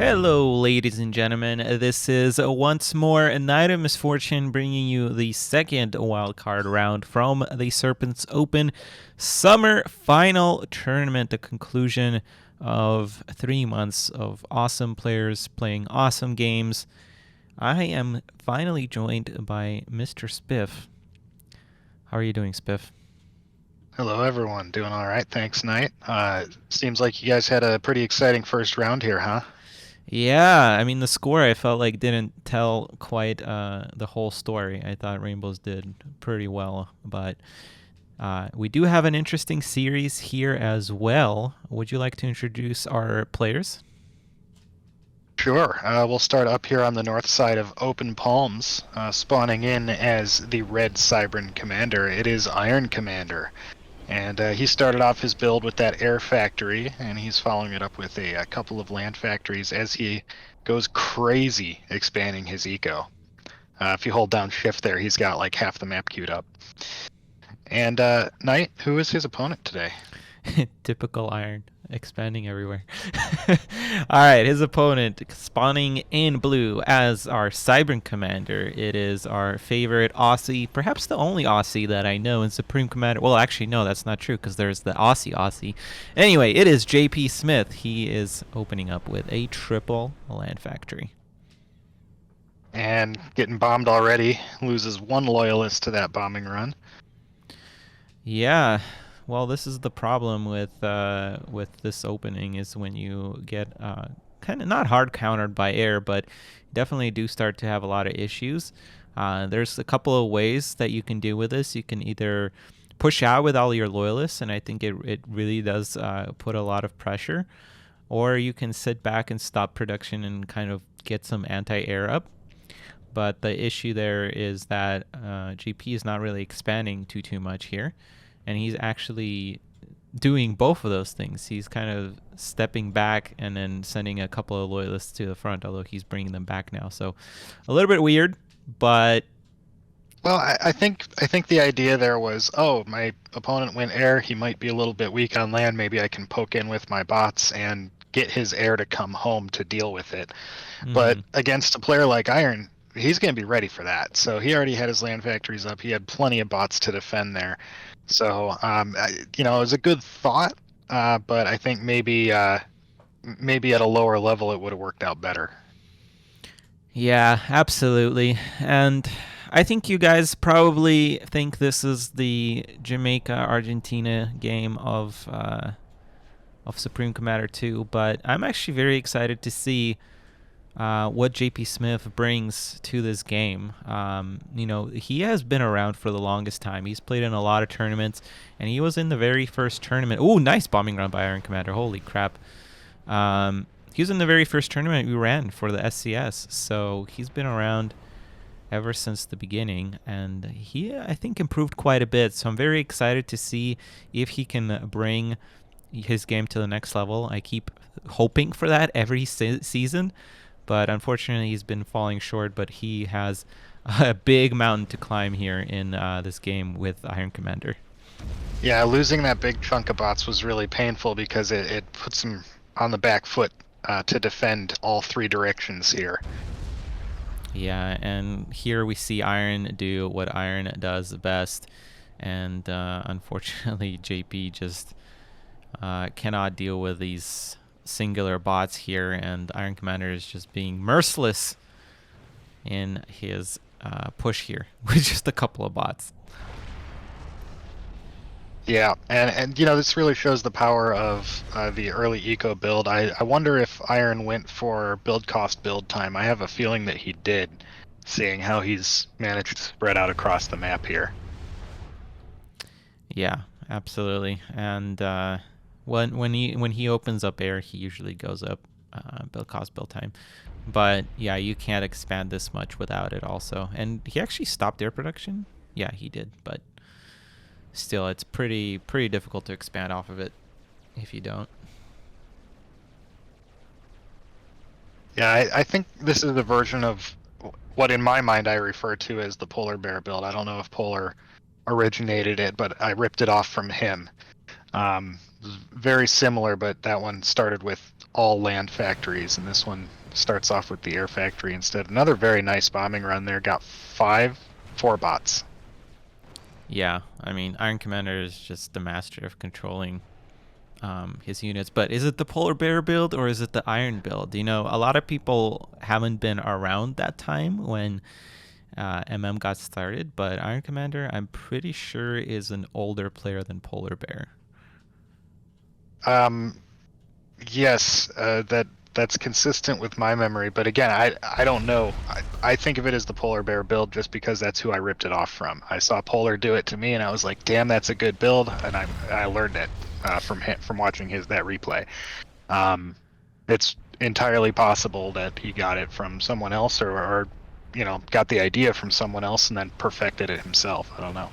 Hello, ladies and gentlemen. This is once more a Night of Misfortune, bringing you the second wildcard round from the Serpents Open Summer Final Tournament, the conclusion of 3 months of awesome players playing awesome games. I am finally joined by Mr. Spiff. How are you doing, Spiff? Hello, everyone. Doing all right. Thanks, Nite. Seems like you guys had a pretty exciting first round here, huh? Yeah, I mean the score I felt like didn't tell quite the whole story. I thought Rainbows did pretty well, but we do have an interesting series here as well. Would you like to introduce our players? Sure. We'll start up here on the north side of Open Palms, spawning in as the Red Cybran Commander. It is Iron Commander. And he started off his build with that air factory, and he's following it up with a couple of land factories as he goes crazy expanding his eco. If you hold down shift there, he's got like half the map queued up. And Knight, who is his opponent today? Typical Iron, expanding everywhere. All right, his opponent spawning in blue as our Cybran Commander. It is our favorite Aussie, perhaps the only Aussie that I know in Supreme Commander. Well, actually, no, that's not true because there's the Aussie. Anyway, it is JP Smith. He is opening up with a triple land factory. And getting bombed already, loses one loyalist to that bombing run. Yeah, well, this is the problem with this opening is when you get kind of not hard countered by air, but definitely do start to have a lot of issues. There's a couple of ways that you can deal with this. You can either push out with all your loyalists, and I think it really does put a lot of pressure, or you can sit back and stop production and kind of get some anti-air up. But the issue there is that GP is not really expanding too much here, and he's actually doing both of those things. He's kind of stepping back and then sending a couple of loyalists to the front, although he's bringing them back now. So a little bit weird, but Well, I think the idea there was, oh, my opponent went air. He might be a little bit weak on land. Maybe I can poke in with my bots and get his air to come home to deal with it. But against a player like Iron, he's going to be ready for that. So he already had his land factories up. He had plenty of bots to defend there. So it was a good thought, but I think maybe at a lower level it would have worked out better. yeah, absolutely. And I think you guys probably think this is the Jamaica Argentina game of Supreme Commander 2, but I'm actually very excited to see what JP Smith brings to this game. He has been around for the longest time. He's played in a lot of tournaments, and he was in the very first tournament. Oh, nice bombing run by Iron Commander. Holy crap. He was in the very first tournament we ran for the SCS, so he's been around ever since the beginning, and he, I think, improved quite a bit. So I'm very excited to see if he can bring his game to the next level. I keep hoping for that every season, but unfortunately he's been falling short. But he has a big mountain to climb here in this game with Iron Commander. Yeah, losing that big chunk of bots was really painful because it puts him on the back foot to defend all three directions here. Yeah, and here we see Iron do what Iron does best, and unfortunately JP just cannot deal with these singular bots here, and Iron Commander is just being merciless in his push here with just a couple of bots. Yeah, and this really shows the power of the early eco build. I wonder if Iron went for build cost build time. I have a feeling that he did, seeing how he's managed to spread out across the map here. Yeah, absolutely. And when he opens up air, he usually goes up build cost build time. But yeah, you can't expand this much without it also. And he actually stopped air production. Yeah, he did, but still, it's pretty difficult to expand off of it if you don't. Yeah, I think this is the version of what in my mind I refer to as the Polar Bear build. I don't know if Polar originated it, but I ripped it off from him. Very similar, but that one started with all land factories, and this one starts off with the air factory instead. Another very nice bombing run there. Got 4 bots. Yeah, I mean, Iron Commander is just the master of controlling his units. But is it the Polar Bear build or is it the Iron build? You know, a lot of people haven't been around that time when got started, but Iron Commander, I'm pretty sure, is an older player than Polar Bear. Yes, that's consistent with my memory. But again, I don't know. I think of it as the Polar Bear build just because that's who I ripped it off from. I saw Polar do it to me, and I was like, "Damn, that's a good build," and I learned it from watching that replay. It's entirely possible that he got it from someone else, or got the idea from someone else and then perfected it himself. I don't know.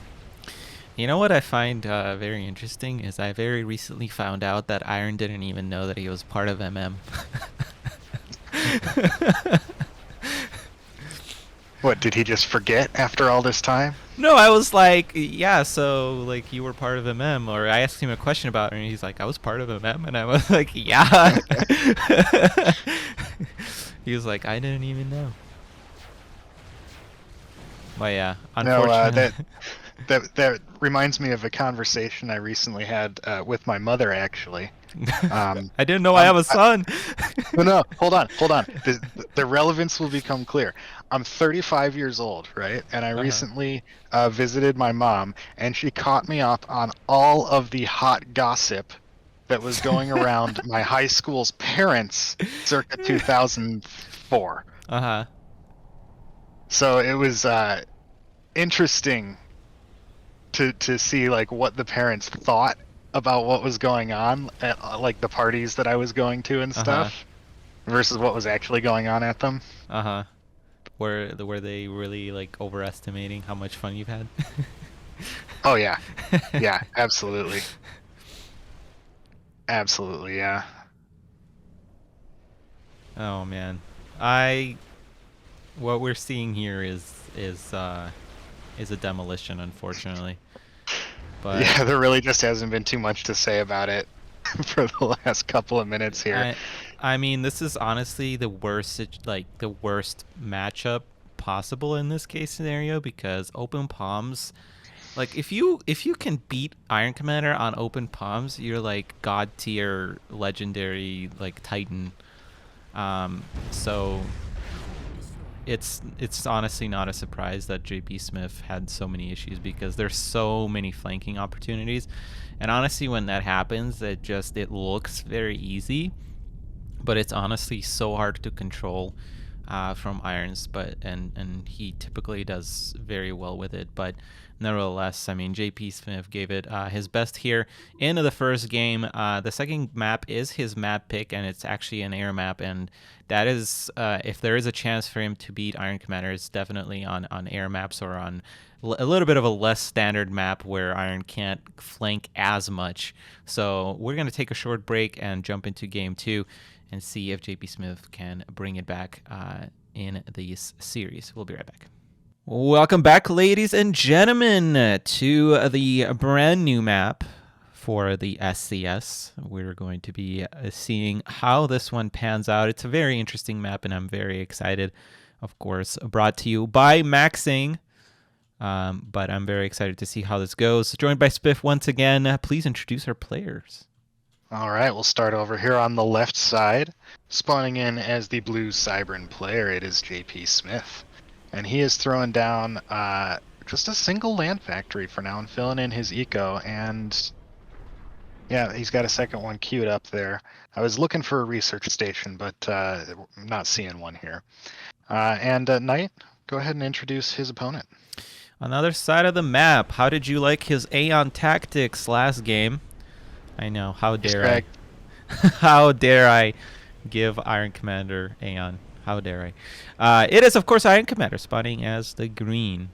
You know what I find very interesting is I very recently found out that Iron didn't even know that he was part of MM. What, did he just forget after all this time? No, I was like, yeah, so like you were part of MM, or I asked him a question about it, and he's like, I was part of MM, and I was like, yeah. He was like, I didn't even know. But yeah, unfortunately. That reminds me of a conversation I recently had with my mother, actually. I didn't know I have a son. No, hold on. The relevance will become clear. I'm 35 years old, right? And I recently visited my mom, and she caught me up on all of the hot gossip that was going around my high school's parents circa 2004. Uh-huh. So it was interesting to see like what the parents thought about what was going on at like the parties that I was going to and stuff versus what was actually going on at them. Were they really like overestimating how much fun you've had? Oh yeah. Yeah, absolutely. Absolutely, yeah. Oh man. What we're seeing here is a demolition, unfortunately. But yeah, there really just hasn't been too much to say about it for the last couple of minutes here. I mean, this is honestly the worst matchup possible in this case scenario, because Open Palms, like if you can beat Iron Commander on Open Palms, you're like god tier legendary like Titan. So it's honestly not a surprise that JP Smith had so many issues, because there's so many flanking opportunities, and honestly when that happens, it looks very easy, but it's honestly so hard to control from Irons. And he typically does very well with it, but nevertheless, I mean, JP Smith gave it his best here in the first game. The second map is his map pick, and it's actually an air map, and that is, if there is a chance for him to beat Iron Commander, it's definitely on air maps, or on a little bit of a less standard map where Iron can't flank as much. So we're going to take a short break and jump into game 2 and see if JP Smith can bring it back in this series. We'll be right back. Welcome back, ladies and gentlemen, to the brand new map for the SCS. We're going to be seeing how this one pans out. It's a very interesting map, and I'm very excited. Of course, brought to you by Maxing, but I'm very excited to see how this goes. Joined by Spiff once again. Please introduce our players. All right, we'll start over here on the left side. Spawning in as the blue Cybran player, it is JP Smith. And he is throwing down just a single land factory for now and filling in his eco. And yeah, he's got a second one queued up there. I was looking for a research station, but I'm not seeing one here. And Nite, go ahead and introduce his opponent. On the other side of the map, how did you like his Aeon tactics last game? I know, how dare I? How dare I give Iron Commander Aeon? How dare I? It is, of course, Iron Commander spawning as the green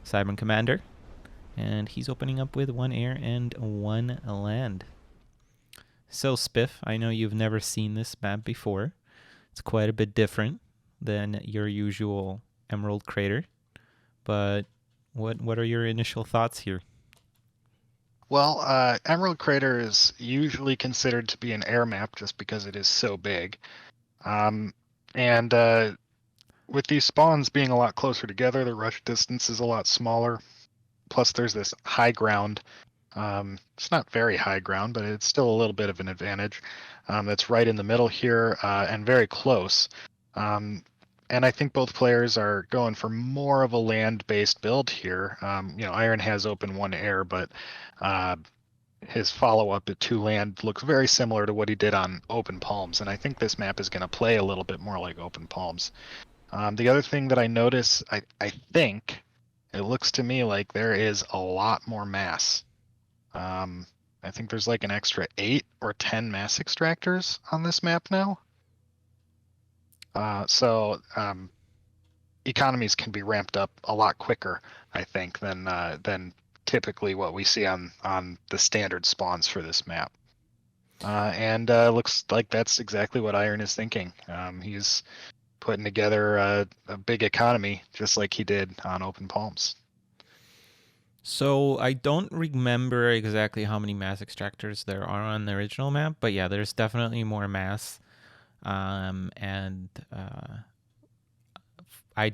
Cybran Commander. And he's opening up with 1 air and 1 land. So, Spiff, I know you've never seen this map before. It's quite a bit different than your usual Emerald Crater. But what are your initial thoughts here? Well, Emerald Crater is usually considered to be an air map just because it is so big. And with these spawns being a lot closer together, the rush distance is a lot smaller. Plus, there's this high ground. It's not very high ground, but it's still a little bit of an advantage. That's right in the middle here and very close. And I think both players are going for more of a land-based build here. Iron has open one air, but his follow-up at two land looks very similar to what he did on Open Palms, and I think this map is going to play a little bit more like Open Palms. The other thing that I notice, I think it looks to me like there is a lot more mass. I think there's like an extra 8 or 10 mass extractors on this map now. So economies can be ramped up a lot quicker, I think, than typically what we see on the standard spawns for this map. And looks like that's exactly what Iron is thinking. He's putting together a big economy just like he did on Open Palms. So I don't remember exactly how many mass extractors there are on the original map, but yeah, there's definitely more mass. And I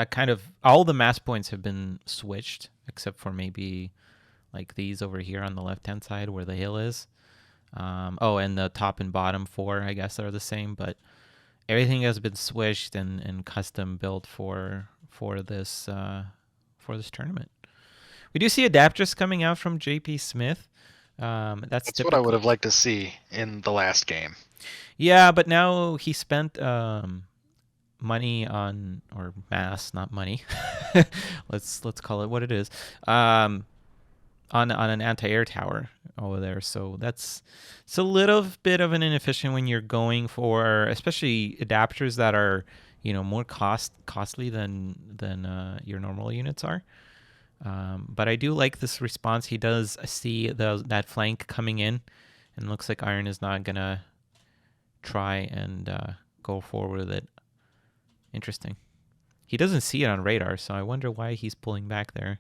kind of all the mass points have been switched except for maybe like these over here on the left-hand side where the hill is. And the top and bottom 4 I guess are the same, but everything has been switched and custom built for this tournament. We do see adapters coming out from JP Smith. That's what I would have liked to see in the last game. Yeah, but now he spent money on, or mass, not money. let's call it what it is. On an anti-air tower over there. So it's a little bit of an inefficient when you're going for, especially adapters that are more costly than your normal units are. But I do like this response. He does see that flank coming in, and looks like Iron is not gonna try and go forward with it. Interesting. He doesn't see it on radar, so I wonder why he's pulling back there.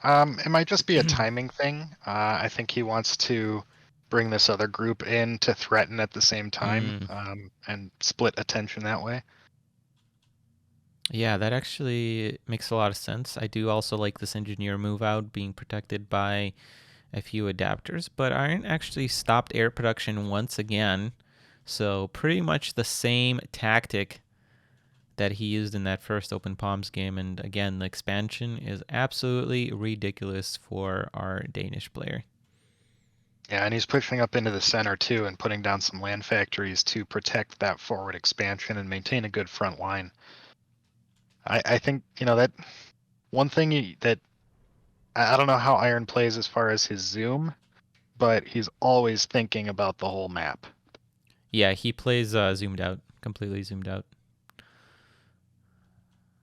It might just be a timing thing. I think he wants to bring this other group in to threaten at the same time, and split attention that way. Yeah, that actually makes a lot of sense. I do also like this engineer move out being protected by a few adapters, but Iron actually stopped air production once again. So pretty much the same tactic that he used in that first Open Palms game. And again, the expansion is absolutely ridiculous for our Danish player. Yeah, and he's pushing up into the center too and putting down some land factories to protect that forward expansion and maintain a good front line. I think, that one thing that I don't know how Iron plays as far as his zoom, but he's always thinking about the whole map. Yeah, he plays zoomed out, completely zoomed out.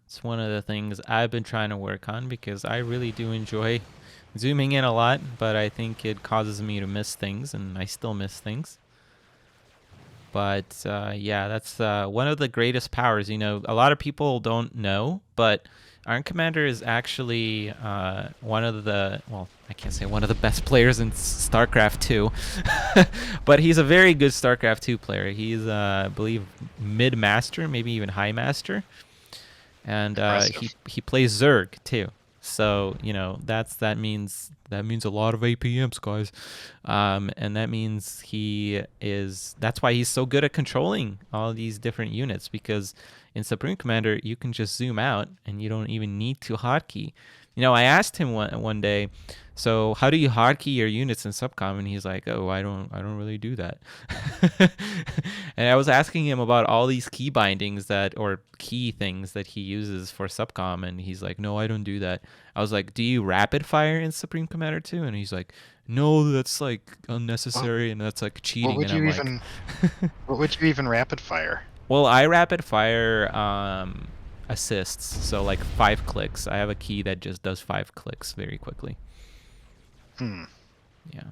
It's one of the things I've been trying to work on because I really do enjoy zooming in a lot, but I think it causes me to miss things, and I still miss things. But yeah, that's one of the greatest powers. A lot of people don't know, but Iron Commander is actually one of the, well, I can't say one of the best players in StarCraft 2, but he's a very good StarCraft 2 player. He's, I believe, mid-master, maybe even high-master. And he plays Zerg, too. So, that means a lot of APMs, guys. And that means that's why he's so good at controlling all these different units, because in Supreme Commander, you can just zoom out and you don't even need to hotkey. I asked him one day, so how do you hotkey your units in Subcom? And he's like, oh, I don't really do that. And I was asking him about all these key bindings or key things that he uses for Subcom, and he's like, no, I don't do that. I was like, do you rapid fire in Supreme Commander 2? And he's like, no, that's like unnecessary, and that's like cheating. What would you even rapid fire? Well, I rapid fire assists, so like 5 clicks. I have a key that just does 5 clicks very quickly. Yeah.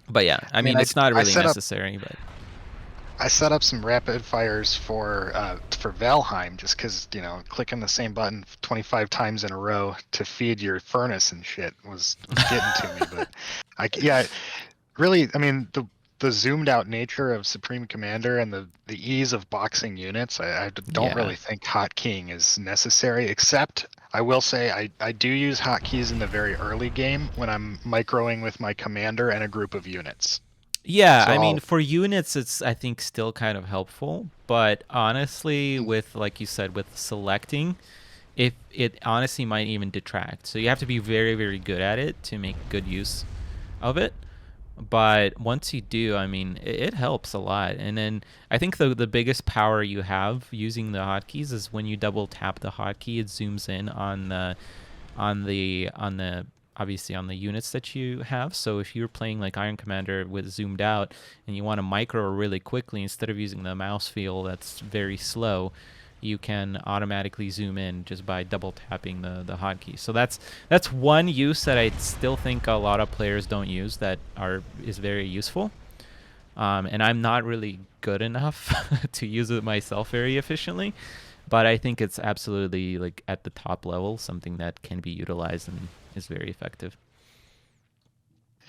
But yeah, I mean it's not really necessary, but I set up some rapid fires for Valheim just because clicking the same button 25 times in a row to feed your furnace and shit was getting to me. But really, I mean the zoomed out nature of Supreme Commander and the ease of boxing units, I don't Yeah. really think hotkeying is necessary, except I will say I do use hotkeys in the very early game when I'm microing with my commander and a group of units. Yeah, So I mean, I'll, for units, it's I think still kind of helpful, but honestly, with like you said, with selecting, if it honestly might even detract. So you have to be very, very good at it to make good use of it. But once you do, I mean, it helps a lot. And then I think the biggest power you have using the hotkeys is when you double tap the hotkey, it zooms in on the obviously on the units that you have. So if you're playing like Iron Commander with zoomed out and you want to micro really quickly, instead of using the mouse feel that's very slow, you can automatically zoom in just by double tapping the hotkey. So that's one use that I still think a lot of players don't use that is very useful. And I'm not really good enough to use it myself very efficiently, but I think it's absolutely like at the top level, something that can be utilized and is very effective.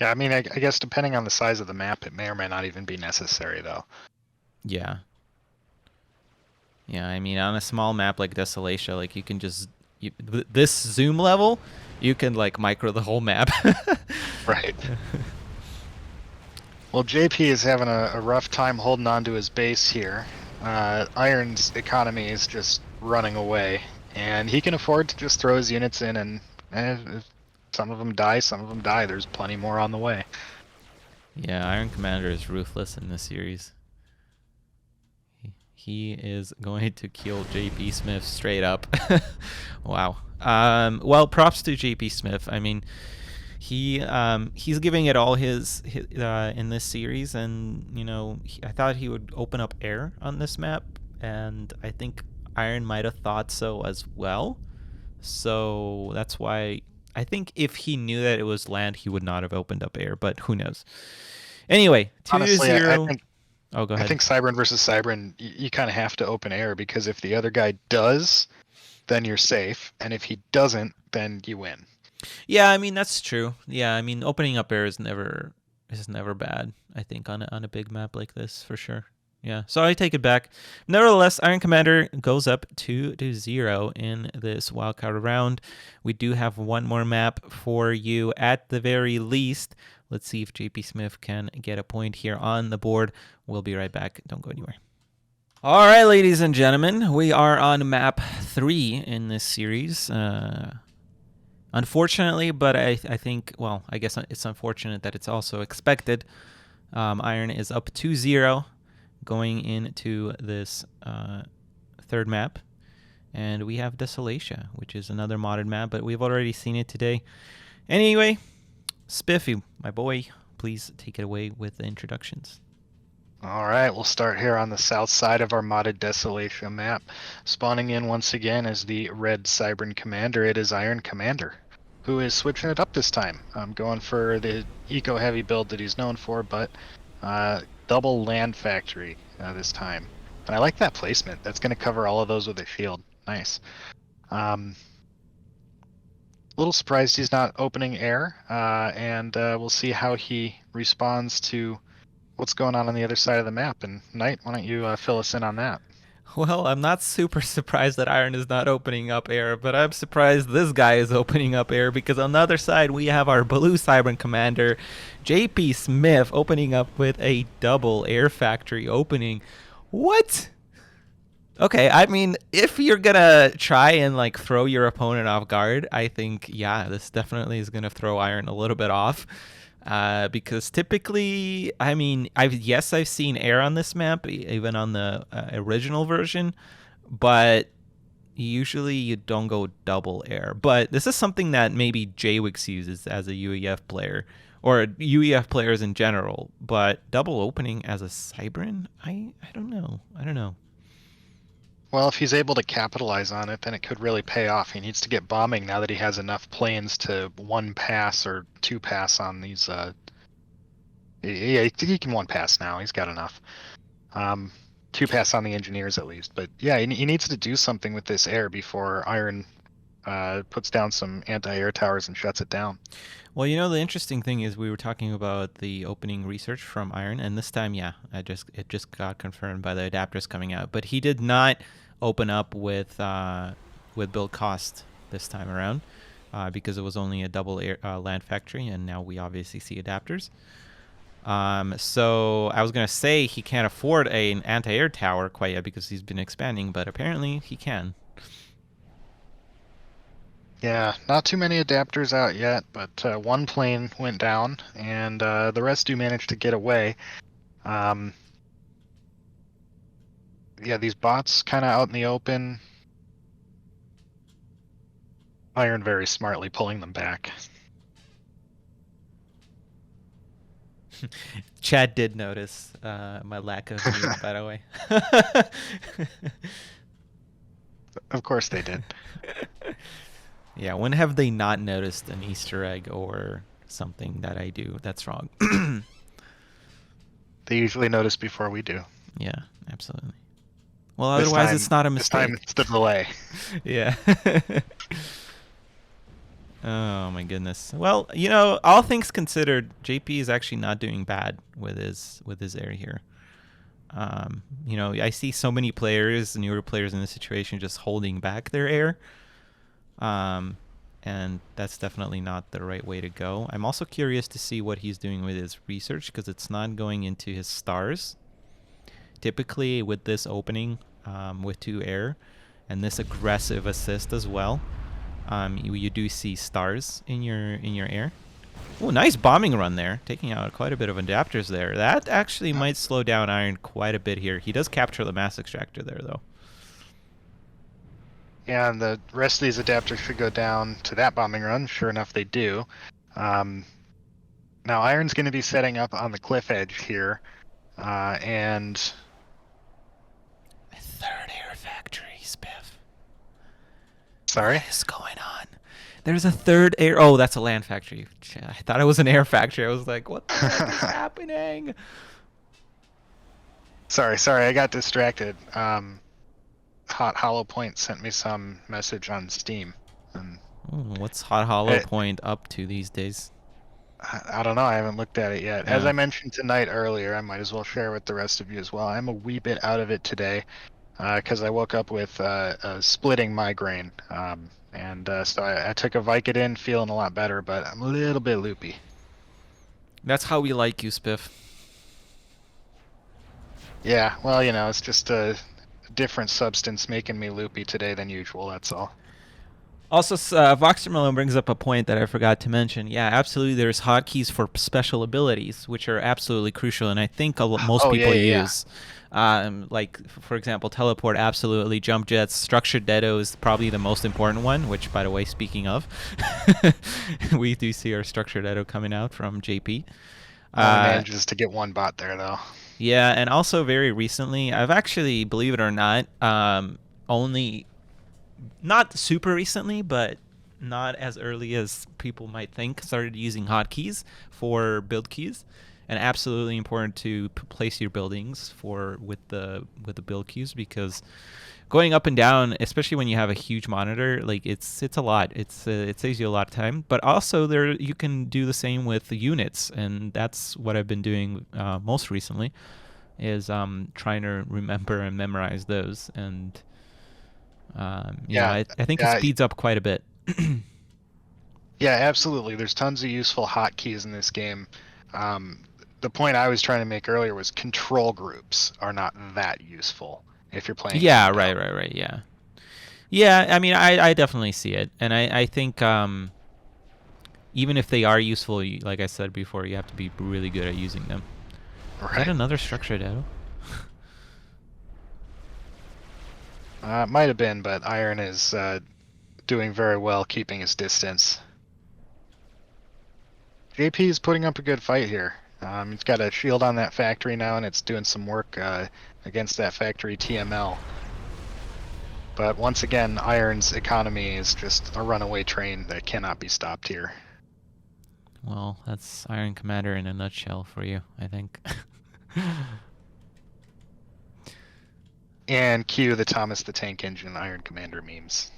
yeah, I mean, I guess depending on the size of the map, it may or may not even be necessary though. Yeah. Yeah, I mean, on a small map like Desolatia, like you can just this zoom level, you can like micro the whole map. Right. Well, JP is having a rough time holding on to his base here. Iron's economy is just running away, and he can afford to just throw his units in, and if some of them die, some of them die. There's plenty more on the way. Yeah, Iron Commander is ruthless in this series. He is going to kill JP Smith straight up. Wow. Well, props to JP Smith. I mean, he's giving it all his in this series, and you know, I thought he would open up air on this map, and I think Iron might have thought so as well. So that's why I think if he knew that it was land, he would not have opened up air. But who knows? Anyway, Honestly, I 2-0. think Oh, go I ahead. think Cybern versus Cybern, you kind of have to open air because if the other guy does, then you're safe, and if he doesn't, then you win. Yeah, I mean that's true. Yeah, I mean opening up air is never bad. I think on a big map like this for sure. Yeah, so I take it back. Nevertheless, Iron Commander goes up 2-0 in this wildcard round. We do have one more map for you at the very least. Let's see if JP Smith can get a point here on the board. We'll be right back. Don't go anywhere. All right, ladies and gentlemen, we are on map 3 in this series. Unfortunately, but I think, well, I guess it's unfortunate that it's also expected. Iron is up 2-0 going into this third map. And we have Desolatia, which is another modded map, but we've already seen it today. Anyway, Spiffy, my boy, please take it away with the introductions. All right, we'll start here on the south side of our modded Desolation map. Spawning in once again is the red Cybern Commander. It is Iron Commander, who is switching it up this time. I'm going for the eco-heavy build that he's known for, but double land factory this time. And I like that placement. That's going to cover all of those with a shield. Nice. Little surprised he's not opening air, and we'll see how he responds to what's going on the other side of the map. And Nite, why don't you fill us in on that? Well, I'm not super surprised that Iron is not opening up air, but I'm surprised this guy is opening up air because on the other side we have our blue Cybern Commander, JP Smith, opening up with a double air factory opening. What? Okay, I mean, if you're gonna try and like throw your opponent off guard, I think yeah, this definitely is gonna throw Iron a little bit off. Because typically, I mean, I've seen air on this map, even on the original version, but usually you don't go double air. But this is something that maybe JWix uses as a UEF player, or UEF players in general. But double opening as a Cybern, I don't know. I don't know. Well, if he's able to capitalize on it, then it could really pay off. He needs to get bombing now that he has enough planes to one pass or two pass on these. Yeah, he can one pass now. He's got enough. Two pass on the engineers at least. But yeah, he needs to do something with this air before Iron puts down some anti-air towers and shuts it down. Well, you know, the interesting thing is we were talking about the opening research from Iron, and this time, yeah, it just got confirmed by the adapters coming out. But he did not open up with build cost this time around because it was only a double land factory, and now we obviously see adapters. So I was gonna say he can't afford an anti-air tower quite yet because he's been expanding, but apparently he can. Yeah, not too many adapters out yet, but one plane went down, and the rest do manage to get away. Yeah, these bots kind of out in the open. Iron very smartly pulling them back. Chad did notice my lack of mute, by the way. Of course they did. Yeah, when have they not noticed an Easter egg or something that I do that's wrong? They usually notice before we do. Yeah, absolutely. Well, otherwise it's not a mistake. This time it's the delay. Yeah. Oh my goodness. Well, you know, all things considered, JP is actually not doing bad with his air here. You know, I see so many players, newer players in this situation, just holding back their air. And that's definitely not the right way to go. I'm also curious to see what he's doing with his research because it's not going into his stars. Typically, with this opening, with 2 air, and this aggressive assist as well, you do see stars in your air. Oh, nice bombing run there, taking out quite a bit of adapters there. That actually might slow down Iron quite a bit here. He does capture the mass extractor there, though. Yeah, and the rest of these adapters should go down to that bombing run. Sure enough, they do. Now, Iron's going to be setting up on the cliff edge here, and... A 3rd air factory, Spiff. Sorry? What is going on? There's a 3rd air... Oh, that's a land factory. I thought it was an air factory. I was like, what the heck is happening? Sorry, I got distracted. Hot Hollow Point sent me some message on Steam. And what's Hot Hollow Point up to these days? I don't know. I haven't looked at it yet. As I mentioned to Nite earlier, I might as well share with the rest of you as well. I'm a wee bit out of it today because I woke up with a splitting migraine. So I took a Vicodin, feeling a lot better, but I'm a little bit loopy. That's how we like you, Spiff. Yeah, well, you know, it's just a different substance making me loopy today than usual, that's all. Also, Voxtermelon brings up a point that I forgot to mention. Yeah, absolutely, there's hotkeys for special abilities, which are absolutely crucial, and I think most people use. Like, for example, Teleport, absolutely. Jump Jets, Structured Deado is probably the most important one, which, by the way, speaking of, we do see our Structured Deado coming out from JP. Manages to get one bot there, though. Yeah, and also very recently, I've actually, believe it or not, only, not super recently, but not as early as people might think, started using hotkeys for build keys, and absolutely important to place your buildings with the build keys, because going up and down, especially when you have a huge monitor, like it's a lot. It saves you a lot of time. But also you can do the same with the units, and that's what I've been doing most recently, is trying to remember and memorize those. And you know, I think it speeds up quite a bit. Yeah, absolutely. There's tons of useful hotkeys in this game. The point I was trying to make earlier was control groups are not that useful if you're playing. Yeah, right. Yeah, I mean, I definitely see it, and I think even if they are useful, like I said before, you have to be really good at using them. Right. Is that another Structured Deado? Might have been, but Iron is doing very well keeping his distance. JP is putting up a good fight here. He's got a shield on that factory now, and it's doing some work against that factory TML. But once again, Iron's economy is just a runaway train that cannot be stopped here. Well, that's Iron Commander in a nutshell for you, I think. And cue the Thomas the Tank Engine Iron Commander memes.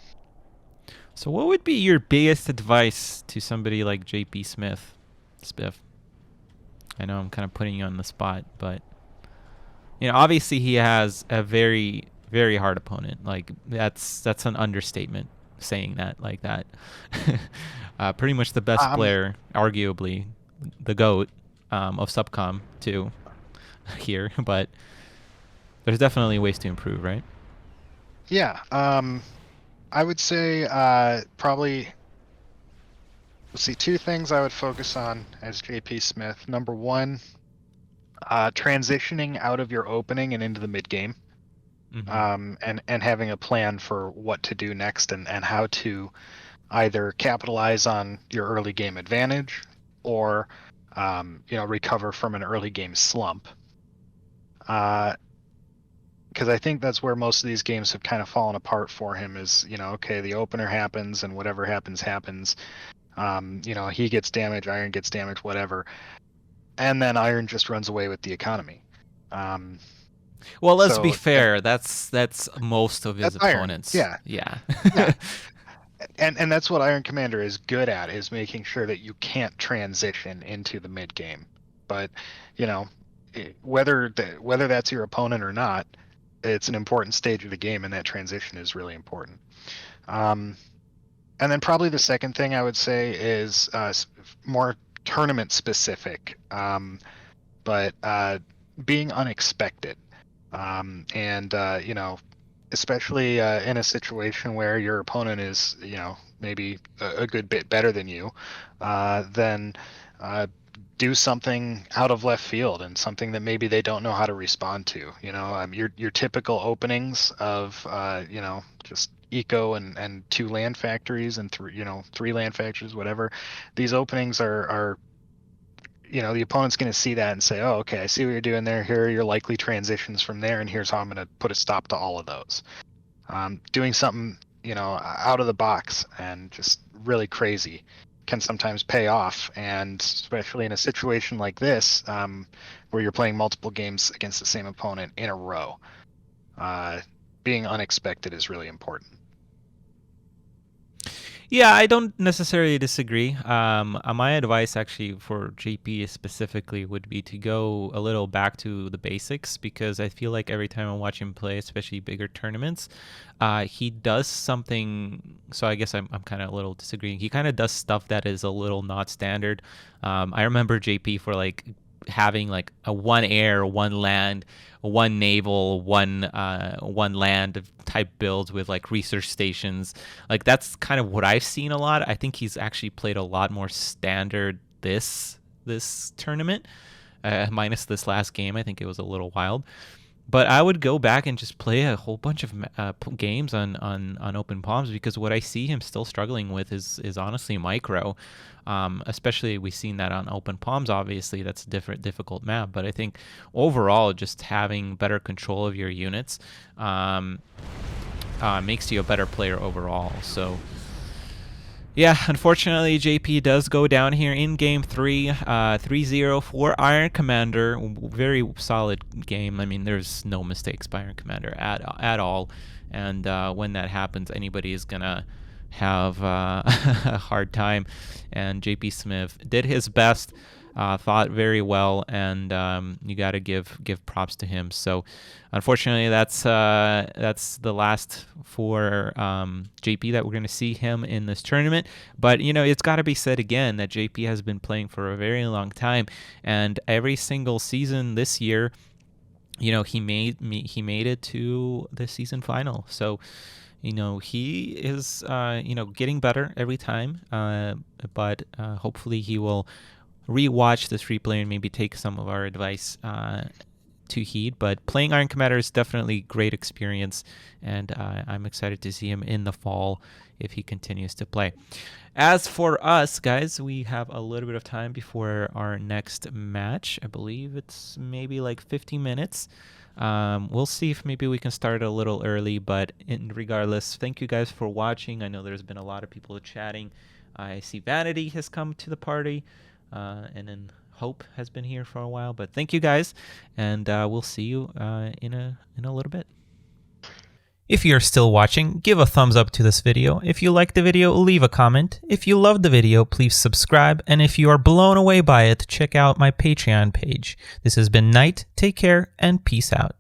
So, what would be your biggest advice to somebody like JP Smith, Spiff? I know I'm kind of putting you on the spot, but obviously he has a very, very hard opponent. Like that's an understatement saying that like that. Pretty much the best Um, player, arguably the GOAT of Subcom too here, but there's definitely ways to improve, right? yeah. I would say probably. Let's see, two things I would focus on as JP Smith. Number one, transitioning out of your opening and into the mid game, Mm-hmm. and having a plan for what to do next and how to either capitalize on your early game advantage or recover from an early game slump. Because I think that's where most of these games have kind of fallen apart for him. Is okay, the opener happens and whatever happens happens. He gets damage, Iron gets damage, whatever, and then Iron just runs away with the economy. Um, Well, let's be so fair. That's most of his that's Iron. opponents. Yeah, Yeah. yeah, and that's what Iron Commander is good at, is making sure that you can't transition into the mid game. But whether that's your opponent or not, it's an important stage of the game, and that transition is really important. And then probably the second thing I would say is more tournament specific, but being unexpected. And especially in a situation where your opponent is, maybe a good bit better than you, then do something out of left field and something that maybe they don't know how to respond to. Your typical openings of just eco and two land factories and three land factories, whatever. These openings are the opponent's going to see that and say, oh, okay, I see what you're doing there. Here are your likely transitions from there, and here's how I'm going to put a stop to all of those. Doing something, out of the box and just really crazy can sometimes pay off. And especially in a situation like this, where you're playing multiple games against the same opponent in a row, being unexpected is really important. Yeah, I don't necessarily disagree. My advice actually for JP specifically would be to go a little back to the basics, because I feel like every time I watch him play, especially bigger tournaments, he does something. So I guess I'm kind of a little disagreeing. He kind of does stuff that is a little not standard. I remember JP for like having like a one air, one land, one naval, one land type builds with like research stations. Like that's kind of what I've seen a lot. I think he's actually played a lot more standard this tournament, minus this last game. I think it was a little wild. But I would go back and just play a whole bunch of games on Open Palms, because what I see him still struggling with is honestly micro. Especially we've seen that on Open Palms. Obviously, that's a difficult map. But I think overall, just having better control of your units makes you a better player overall. So yeah, unfortunately, JP does go down here in game 3, 3-0 for Iron Commander. Very solid game. I mean, there's no mistakes by Iron Commander at all. And when that happens, anybody is going to have a hard time. And JP Smith did his best, thought very well, and you got to give props to him. So, unfortunately, that's the last for JP that we're going to see him in this tournament. But it's got to be said again that JP has been playing for a very long time, and every single season this year, he made it to the season final. So he is getting better every time, but hopefully he will rewatch this replay and maybe take some of our advice to heed. But playing Iron Commander is definitely great experience, and I'm excited to see him in the fall if he continues to play. As for us, guys, we have a little bit of time before our next match. I believe it's maybe like 50 minutes. We'll see if maybe we can start a little early, but regardless, thank you guys for watching. I know there's been a lot of people chatting. I see Vanity has come to the party, and then Hope has been here for a while. But thank you guys, and we'll see you in a little bit. If you're still watching, give a thumbs up to this video. If you liked the video, leave a comment. If you loved the video, please subscribe. And if you are blown away by it, check out my Patreon page. This has been Nite. Take care and peace out.